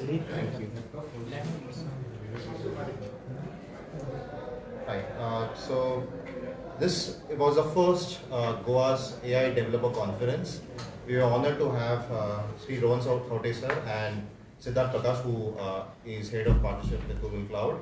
Thank you. Hi. So this was the first Goa's AI Developer Conference. We were honored to have Sri Rohan Khaunte sir and Siddharth Prakash, who is head of partnership with Google Cloud.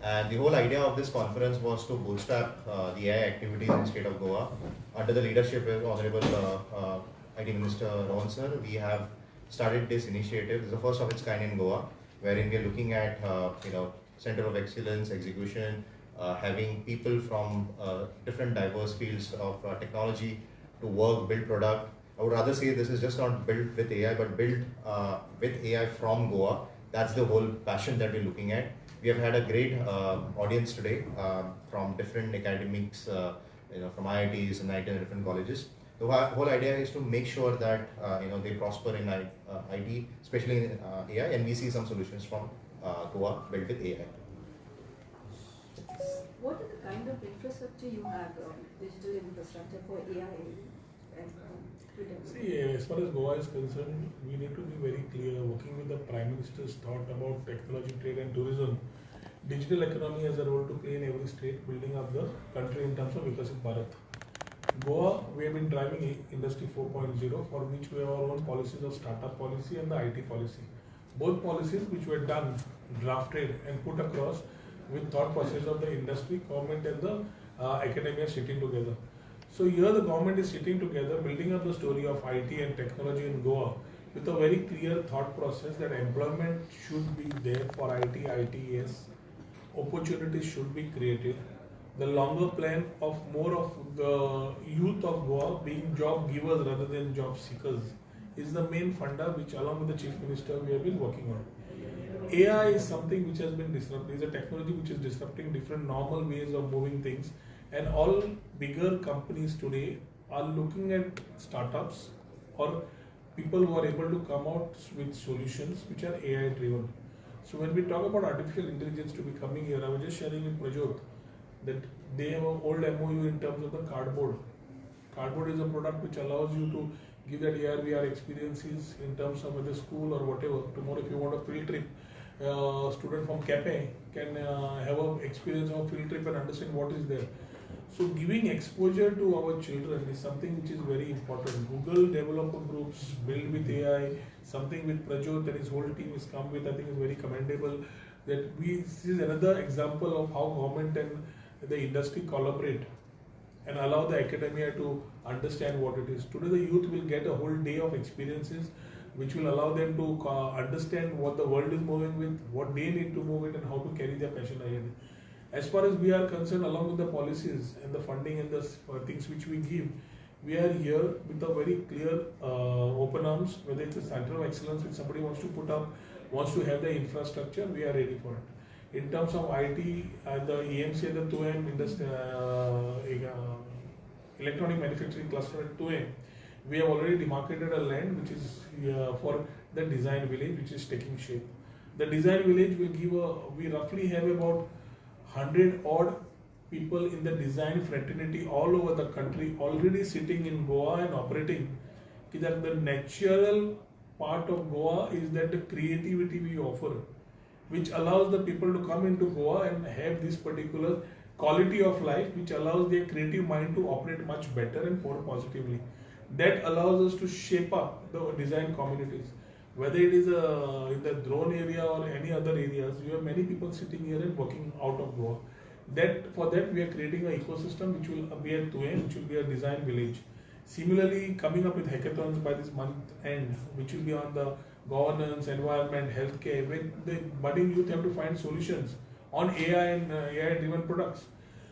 And the whole idea of this conference was to bootstrap the AI activities in the state of Goa. Under the leadership of Honorable IT Minister Rohan sir, we have started this initiative. It's the first of its kind in Goa, wherein we are looking at center of excellence, execution, having people from different diverse fields of technology to work, build product. I would rather say this is just not built with AI, but built with AI from Goa. That's the whole passion that we're looking at. We have had a great audience today from different academics, from IITs and IT and different colleges. The whole idea is to make sure that they prosper in IT, especially in AI, and we see some solutions from Goa built with AI. What is the kind of infrastructure you have, digital infrastructure for AI? See, as far as Goa is concerned, we need to be very clear. Working with the Prime Minister's thought about technology, trade and tourism, digital economy has a role to play in every state, building up the country in terms of Vikasit Bharat. Goa, we have been driving Industry 4.0, for which we have our own policies of startup policy and the IT policy. Both policies which were done, drafted and put across with thought process of the industry, government and the academia sitting together. So here the government is sitting together, building up the story of IT and technology in Goa with a very clear thought process that employment should be there for IT, ITES, opportunities should be created. The longer plan of more of the youth of Goa being job givers rather than job seekers is the main funda which along with the Chief Minister we have been working on. AI is something which has been disrupted, is a technology which is disrupting different normal ways of moving things, and all bigger companies today are looking at startups or people who are able to come out with solutions which are AI driven. So when we talk about artificial intelligence to be coming here, I was just sharing with Prajot that they have an old MOU in terms of the cardboard. Cardboard is a product which allows you to give that AR/VR experiences in terms of whether school or whatever. Tomorrow if you want a field trip, student from CAPE can have an experience of a field trip and understand what is there. So giving exposure to our children is something which is very important. Google developer groups build with AI, something with Prajot and his whole team has come with, I think is very commendable. This is another example of how government and the industry collaborate and allow the academia to understand what it is. Today the youth will get a whole day of experiences which will allow them to understand what the world is moving with, what they need to move it and how to carry their passion ahead. As far as we are concerned, along with the policies and the funding and the things which we give, we are here with a very clear open arms, whether it's a center of excellence which somebody wants to put up, wants to have the infrastructure, we are ready for it. In terms of IT and the EMC and the 2M industry, electronic manufacturing cluster at 2M, we have already demarcated a land which is for the design village which is taking shape. The design village will give we roughly have about 100 odd people in the design fraternity all over the country already sitting in Goa and operating. That the natural part of Goa is that the creativity we offer, which allows the people to come into Goa and have this particular quality of life which allows their creative mind to operate much better and more positively. That allows us to shape up the design communities. Whether it is in the drone area or any other areas, we have many people sitting here and working out of Goa. For that we are creating an ecosystem which will be at 2M, which will be a design village. Similarly, coming up with hackathons by this month end, which will be on the governance, environment, healthcare, where the budding youth have to find solutions on AI and AI-driven products.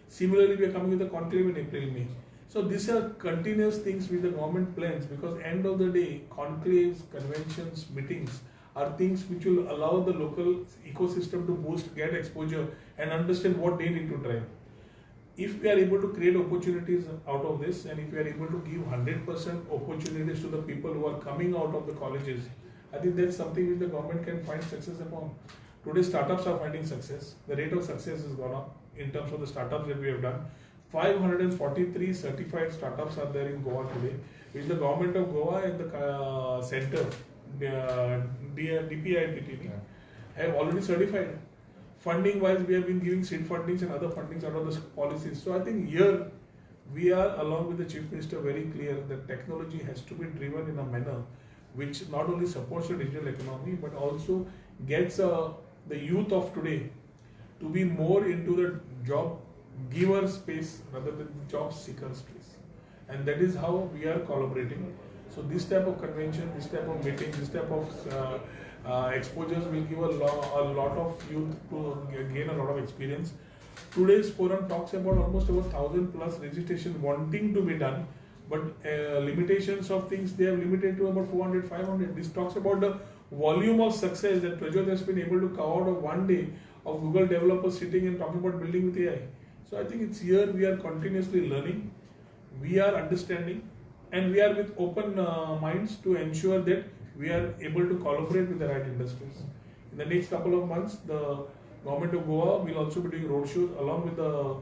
Similarly, we are coming with a conclave in April, May. So these are continuous things with the government plans, because end of the day, conclaves, conventions, meetings are things which will allow the local ecosystem to boost, get exposure and understand what they need to drive. If we are able to create opportunities out of this, and if we are able to give 100% opportunities to the people who are coming out of the colleges, I think that's something which the government can find success upon. Today startups are finding success. The rate of success has gone up in terms of the startups that we have done. 543 certified startups are there in Goa today, which the government of Goa and the center, DPIPT, have already certified. Funding wise, we have been giving seed fundings and other fundings out of the policies. So I think here we are, along with the Chief Minister, very clear that technology has to be driven in a manner which not only supports the digital economy but also gets the youth of today to be more into the job giver space rather than the job seeker space. And that is how we are collaborating. So this type of convention, this type of meeting, this type of exposures will give a lot of youth to gain a lot of experience. Today's forum talks about almost about 1,000 plus registration wanting to be done, but limitations of things they have limited to about 400, 500. This talks about the volume of success that Prajot has been able to cover out of one day of Google developers sitting and talking about building with AI. So I think it's here we are continuously learning, we are understanding, and we are with open minds to ensure that we are able to collaborate with the right industries. In the next couple of months, the Government of Goa will also be doing roadshows along with the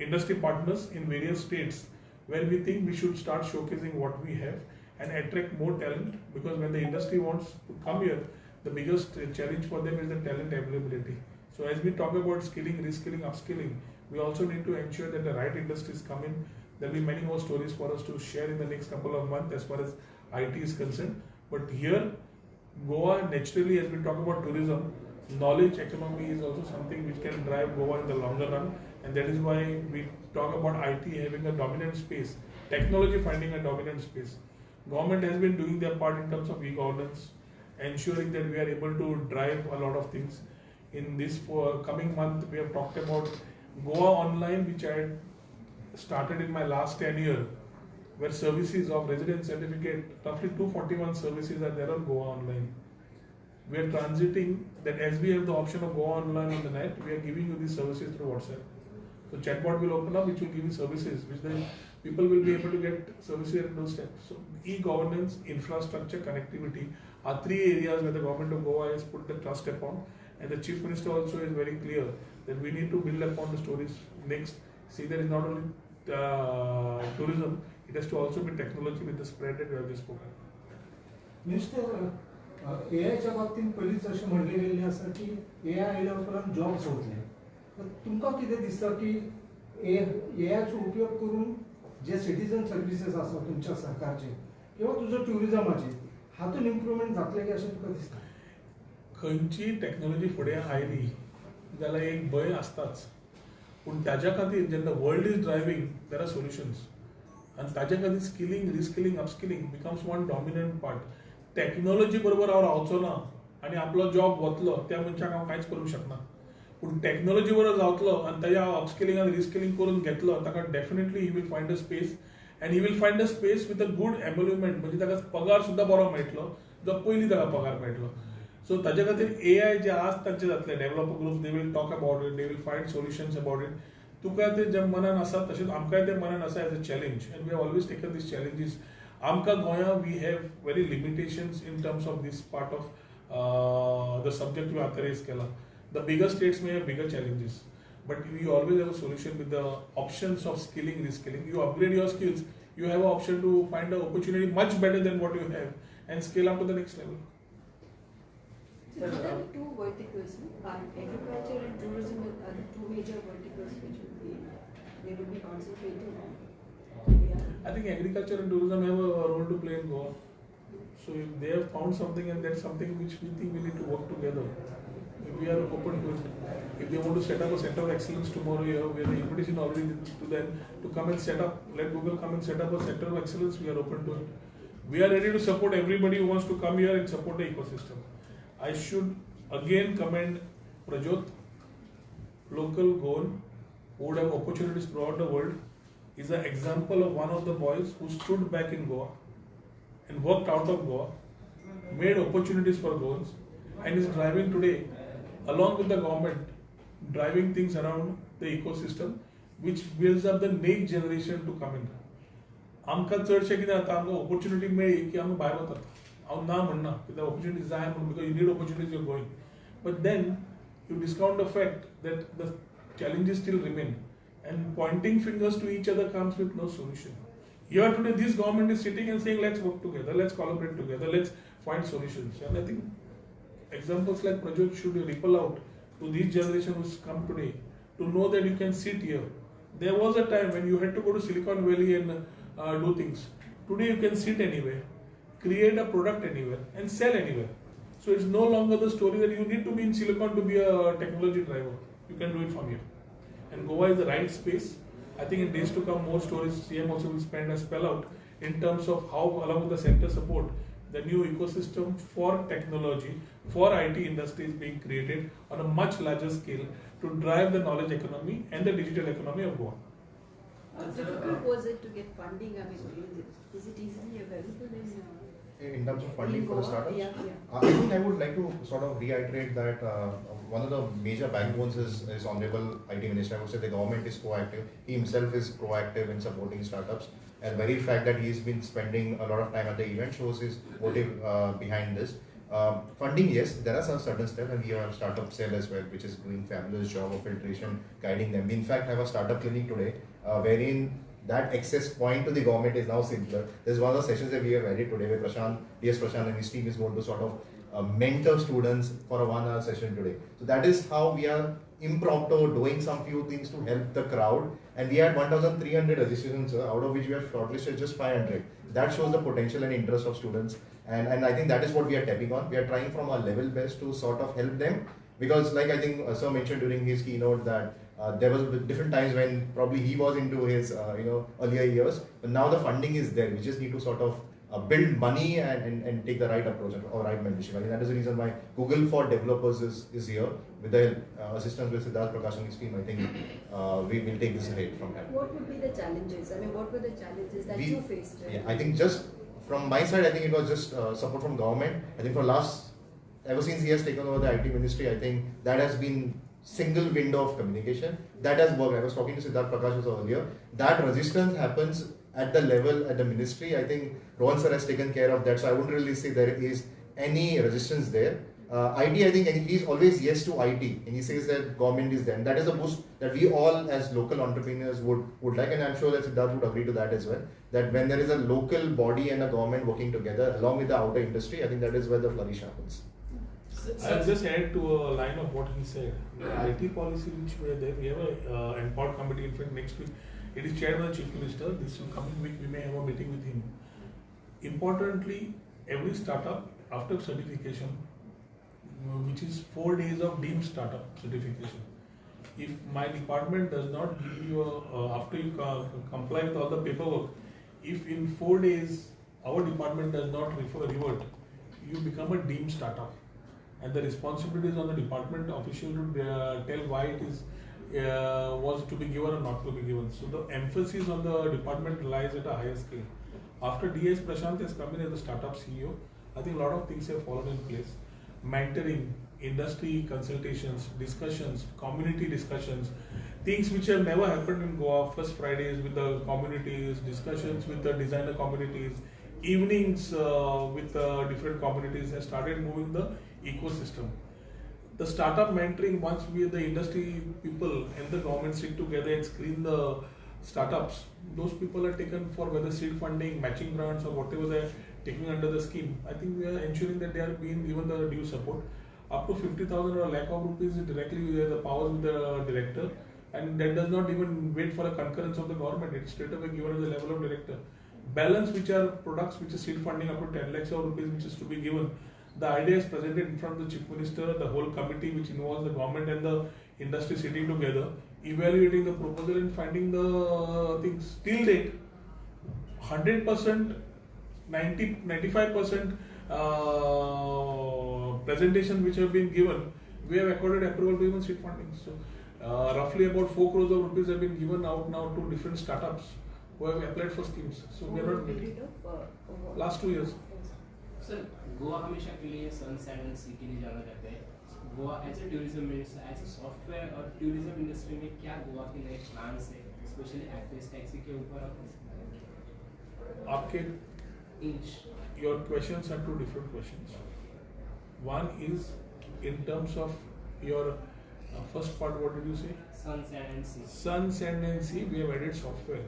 industry partners in various states, where we think we should start showcasing what we have and attract more talent, because when the industry wants to come here, the biggest challenge for them is the talent availability. So as we talk about skilling, reskilling, upskilling, we also need to ensure that the right industries come in. There will be many more stories for us to share in the next couple of months as far as IT is concerned. But here, Goa naturally, as we talk about tourism, knowledge economy is also something which can drive Goa in the longer run, and that is why we talk about IT having a dominant space, technology finding a dominant space. Government has been doing their part in terms of e-governance, ensuring that we are able to drive a lot of things. In this coming month, we have talked about Goa Online, which I had started in my last 10 years, where services of residence certificate, roughly 241 services are there on Goa Online. We are transiting that as we have the option of Goa Online on the net, we are giving you these services through WhatsApp. So chatbot will open up, which will give you services, which then people will be able to get services at those steps. So e-governance, infrastructure, connectivity are three areas where the government of Goa has put the trust upon. And the Chief Minister also is very clear that we need to build upon the stories next. See, there is not only tourism, it has to also be technology with the spread that we have just spoken. Minister एआयच्या बाबतीत पयलींच अशें म्हणले गेल्लें आसा की AI आयल्या उपरांत जॉब्स वतले. तुमकां कितें दिसता की एआयचो उपयोग करून जे सिटीजन सर्विसेस आसा तुमच्या सरकारचे किंवा तुजो ट्युरिजमाचे हातून इम्प्रुवमेंट जातले की अशें तुका दिसता? खंयची टॅक्नॉलॉजी फुडें आयली जाल्यार एक भंय आसताच, पूण ताज्या खातीर जेन्ना world is driving there are solutions, आनी ताज्या खातीर skilling, reskilling, upskilling becomes one dominant part. Technology बरोबर हांव रावचो ना आनी आपलो जॉब वतलो त्या मनशाक हांव कांयच करूंक शकना, पूण टॅक्नॉलॉजी बरोबर रावतलो आनी ताजें हांव अपस्किलिंग आनी रिस्किलिंग करून घेतलो, ताका definitely he will find a space, and he will find a space with a good employment, म्हणजे ताका पगार सुद्दां बरो मेळटलो जो पयलीं ताका पगार मेळटलो. सो ताजे खातीर एआय जे आज तांचे जातले developer groups, they will talk about it, they will find solutions about it. तुका ते जे मनान आसा तशेंच आमकांय ते मनान आसा as a challenge, and we have always taken these challenges. आमकां गोंया we have very limitations in terms of these part of the subject we आतां रेज केला. The bigger states may have bigger challenges, but we always have a solution with the options of skilling, reskilling. You upgrade your skills, you have an option to find an opportunity much better than what you have and scale up to the next level. So there are two verticals, agriculture and tourism are the two major verticals which they will be concentrating on. Yeah. I think agriculture and tourism have a role to play in Goa. So if they have found something and that's something which we think we need to work together, we are open to it. If they want to set up a center of excellence tomorrow here, we have the invitation already to them to come and set up, let Google come and set up a center of excellence, we are open to it. We are ready to support everybody who wants to come here and support the ecosystem. I should again commend Prajot, local Goan, who would have opportunities throughout the world, is an example of one of the boys who stood back in Goa and worked out of Goa, made opportunities for Goans, and is driving today, along with the government, driving things around the ecosystem, which builds up the next generation to come in. आमकां चडशें कितें जाता, आमकां opportunity मेळ्ळी की आमी भायर वतात. हांव ना म्हणना कित्याक ऑपॉर्च्युनिटी जाय म्हणून, because you need opportunities you're going, but then you discount the fact that the challenges still remain, and pointing fingers to each other comes with no solution. Here today this government is sitting and saying let's work together, let's collaborate together, let's find solutions, and I think examples like Prajot should ripple out to this generation who's come today to know that you can sit here. There was a time when you had to go to Silicon Valley and do things. Today you can sit anywhere, create a product anywhere and sell anywhere. So it's no longer the story that you need to be in Silicon to be a technology driver. You can do it from here. And Goa is the right space. I think in days to come, more stories CM also will spend and spell out in terms of how, along with the center support, the new ecosystem for technology, for IT industry is being created on a much larger scale to drive the knowledge economy and the digital economy of Goa. How difficult was it to get funding? I mean, is it easily available In terms of funding for the startups? Yeah. I think I would like to sort of reiterate that one of the major backbones is Honorable IT Minister. I would say the government is proactive. He himself is proactive in supporting startups. And very fact that he's been spending a lot of time at the event shows his motive behind this. Funding, yes, there are some certain steps, and we have startup cell as well, which is doing fabulous job of filtration, guiding them. We in fact have a startup clinic today, wherein that access point to the government is now simpler. There's one of the sessions that we have added today where Prashant and his team is going to sort of mentor students for a 1 hour session today. So that is how we are impromptu doing some few things to help the crowd. And we had 1,300 registrations, out of which we have shortlisted just 500. That shows the potential and interest of students. And I think that is what we are tapping on. We are trying from our level best to sort of help them. Because like I think Sir mentioned during his keynote that there was different times when probably he was into his earlier years, but now the funding is there. We just need to sort of build money and take the right approach or right mentorship. I think that is the reason why Google for Developers is here with the assistance with Siddharth Prakash and his team. I think we will take this ahead from him. What would be the challenges? I mean, what were the challenges that you faced? Yeah, I think just from my side, I think it was just support from government. I think ever since he has taken over the IT ministry, I think that has been single window of communication. That has worked. I was talking to Siddharth Prakash earlier. That resistance happens at the level, at the ministry. I think Rohan sir has taken care of that. So I wouldn't really say there is any resistance there. IT, I think he's always yes to IT. And he says that government is there. And that is a boost that we all as local entrepreneurs would like. And I'm sure that Siddharth would agree to that as well. That when there is a local body and a government working together along with the outer industry, I think that is where the flourish happens. I'll just add to a line of what he said. The IT policy which we are there, we have a empowered committee. In fact, next week it is chaired by the Chief Minister. This coming week we may have a meeting with him. Importantly, every startup after certification, which is 4 days of deemed startup certification, if my department does not give you after you comply with all the paperwork, if in 4 days our department does not revert, you become a deemed startup. And the responsibility is on the department official to tell why it is was to be given or not to be given. So the emphasis on the department lies at a higher scale. After DS Prashant has come in as the startup CEO, I think a lot of things have fallen in place. Mentoring, industry consultations, discussions, community discussions, things which have never happened in Goa. First Fridays with the communities, discussions with the designer communities, evenings with different communities have started moving the ecosystem. The startup mentoring, once we the industry people and the government sit together and screen the startups, those people are taken for whether seed funding, matching grants or whatever they are taking under the scheme. I think we are ensuring that they are being given the due support. Up to 50,000 or a lakh of rupees directly we have the powers with the director, and that does not even wait for a concurrence of the government. It's straight away given at the level of director. Balance, which are products which is seed funding up to 10 lakhs of rupees which is to be given. The idea is presented in front of the Chief Minister, the whole committee which involves the government and the industry sitting together, evaluating the proposal and finding the things. Till date, 100%, 95% presentation which have been given, we have accorded approval to even seed funding. So roughly about 4 crores of rupees have been given out now to different startups who have applied for schemes. So we are not meeting. Last 2 years. Sir Goa हमेशा के लिए sunset and सी के लिए जाना जाता है. Goa as a tourism minister, as a software और tourism industry में क्या गोवा के नए प्लान्स है, स्पेशली एडवेस टैक्सी के ऊपर? आपके your questions are two different questions. One is in terms of your first part, what did you say? Sun, sand and sea. Sun, sand and sea, we have added software,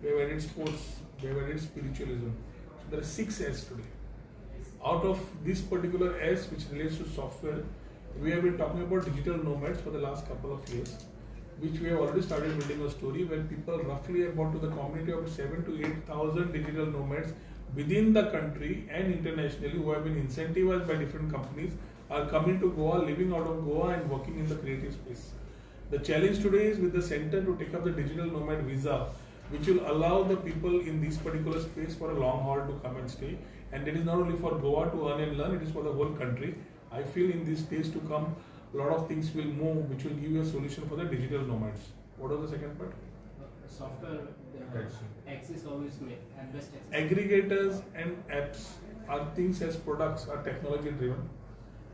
we have added sports, we have added spiritualism. So there are 6 S today. Out of this particular S, which relates to software, we have been talking about digital nomads for the last couple of years, which we have already started building a story where people roughly about to the community of 7 to 8,000 digital nomads within the country and internationally who have been incentivized by different companies are coming to Goa, living out of Goa and working in the creative space. The challenge today is with the center to take up the digital nomad visa, which will allow the people in this particular space for a long haul to come and stay. And it is not only for Goa to earn and learn, it is for the whole country. I feel in these days to come, a lot of things will move, which will give you a solution for the digital nomads. What was the second part? Software, access always made, and best access. Aggregators and apps are things as products are technology driven.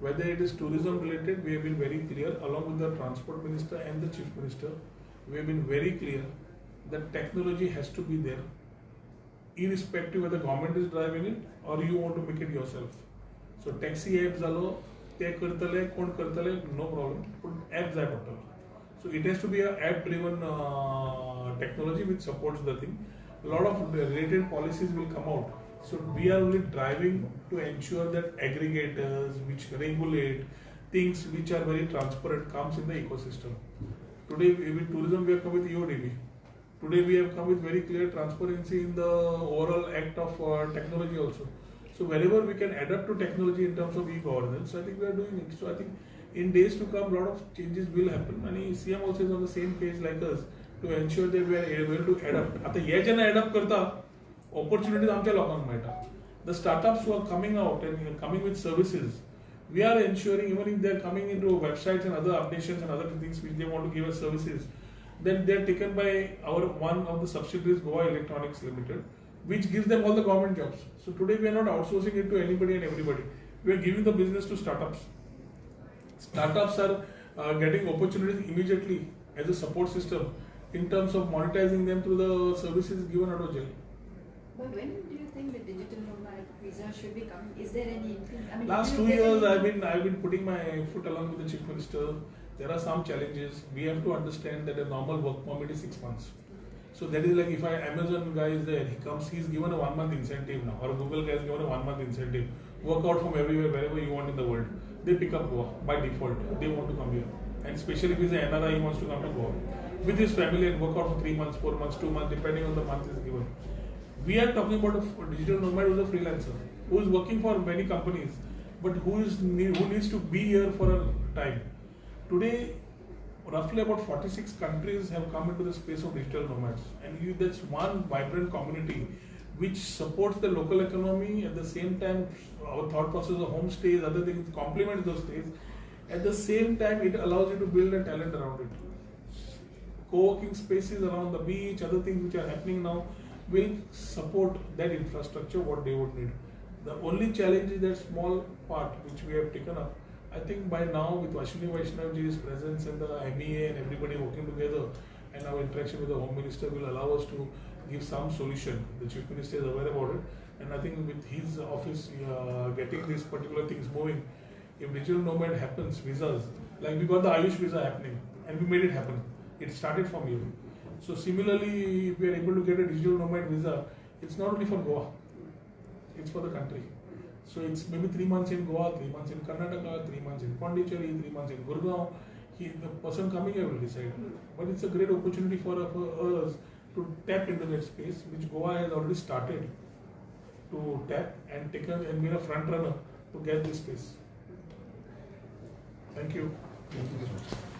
Whether it is tourism related, we have been very clear along with the transport minister and the chief minister. We have been very clear that technology has to be there, irrespective whether the government is driving it or you want to make it yourself. So taxi apps alo, te kartale, kon kartale, no problem. But apps are better. So it has to be a app driven technology which supports the thing. A lot of related policies will come out. So we are only driving to ensure that aggregators which regulate things which are very transparent comes in the ecosystem. Today with tourism we have come with EODB. Today we have come with very clear transparency in the overall act of technology also. So wherever we can adapt to technology in terms of e-governance, I think we are doing it. So I think in days to come, a lot of changes will happen. And CM also is on the same page like us to ensure that we are able to adapt. आता ये जेना adapt करता, opportunities आमच्या लोकांक मेळटा. The startups who are coming out and coming with services, we are ensuring even if they are coming into websites and other updations and other things which they want to give us services, then they are taken by our one of the subsidiaries, Goa Electronics Limited, which gives them all the government jobs. So today we are not outsourcing it to anybody and everybody. We are giving the business to startups. Startups are getting opportunities immediately as a support system in terms of monetizing them through the services given out of jail. But when do you think the digital nomad visa should be coming? Is there any inkling? I mean, Last 2 years I've been putting my foot along with the chief minister. There are some challenges. We have to understand that a normal work permit is 6 months. So that is like if Amazon guy is there, he comes, he's given a 1 month incentive now, or Google guy is given a 1 month incentive. Work out from everywhere, wherever you want in the world. They pick up Goa by default. They want to come here. And especially if he's an NRI, he wants to come to Goa with his family and work out for 3 months, 4 months, 2 months, depending on the month is given. We are talking about a digital nomad who is a freelancer, who is working for many companies, but who needs to be here for a time. Today, roughly about 46 countries have come into the space of digital nomads, and that's one vibrant community which supports the local economy. At the same time, our thought process of homestays, other things complement those stays. At the same time, it allows you to build a talent around it. Co-working spaces around the beach, other things which are happening now will support that infrastructure, what they would need. The only challenge is that small part which we have taken up. I think by now with Ashwini Vaishnavji's presence and the MEA and everybody working together and our interaction with the Home Minister will allow us to give some solution. The Chief Minister is aware about it, and I think with his office getting these particular things moving, if digital nomad happens, visas, like we got the Ayush visa happening and we made it happen. It started from here. So similarly, if we are able to get a digital nomad visa, it's not only for Goa, it's for the country. So it's maybe 3 months in Goa, 3 months in Karnataka, 3 months in Pondicherry, 3 months in Gurgaon. The person coming here will decide. But it's a great opportunity for us to tap into that space, which Goa has already started to tap and taken and been a front runner to get this space. Thank you. Thank you.